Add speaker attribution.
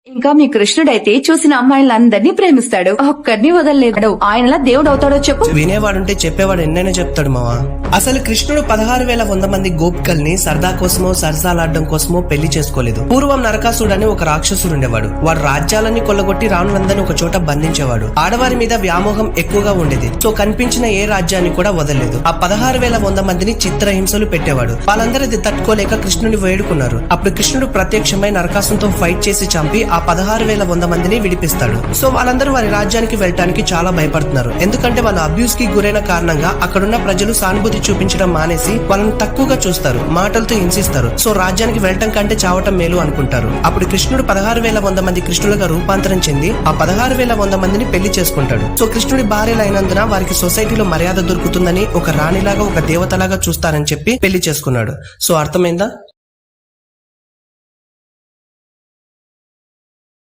Speaker 1: ఇంకా మీ కృష్ణుడైతే చూసిన అమ్మాయిలందరినీ ప్రేమిస్తాడు, ఒక్కరిని వదలలేడు. ఆయనలా దేవుడు అవుతాడో చెప్పు.
Speaker 2: వినేవాడుంటే చెప్పేవాడు ఎన్నైనా చెప్తాడు మావా. అసలు కృష్ణుడు 16,100 మంది గోపికల్ని సరదా కోసమో సరసాలాడడం కోసమో పెళ్లి చేసుకోలేదు. పూర్వం నరకాసుడు అని ఒక రాక్షసుడు ఉండేవాడు. వాడు రాజ్యాలన్నీ కొల్లగొట్టి రాణులందరినీ ఒక చోట బంధించేవాడు. ఆడవారి మీద వ్యామోహం ఎక్కువగా ఉండేది. సో కనిపించిన ఏ రాజ్యాన్ని కూడా వదలలేదు. ఆ 16,100 మందిని చిత్రహింసలు పెట్టేవాడు. వాళ్ళందరూ తట్టుకోలేక కృష్ణుని వేడుకున్నారు. అప్పుడు కృష్ణుడు ప్రత్యక్షమై నరకాసుతో ఫైట్ చేసి చంపి ఆ 16,100 మందిని విడిపిస్తాడు. సో వాళ్ళందరూ వారి రాజ్యానికి వెళ్ళటానికి చాలా భయపడుతున్నారు. ఎందుకంటే వాళ్ళు అబ్యూస్ కి గురైన కారణంగా అక్కడున్న ప్రజలు సానుభూతి చూపించడం మానేసి వాళ్ళని తక్కువగా చూస్తారు, మాటలతో హింసిస్తారు. సో రాజ్యానికి వెళ్ళటం కంటే చావటం మేలు అనుకుంటారు. అప్పుడు కృష్ణుడు 16,100 మంది కృష్ణులుగా రూపాంతరం చెంది ఆ 16,100 మందిని పెళ్లి చేసుకుంటాడు. సో కృష్ణుడి భార్యలు అయినందున వారికి సొసైటీలో మర్యాద దొరుకుతుందని, ఒక రాణిలాగా ఒక దేవతలాగా చూస్తారని చెప్పి పెళ్లి చేసుకున్నాడు. సో అర్థమైందా?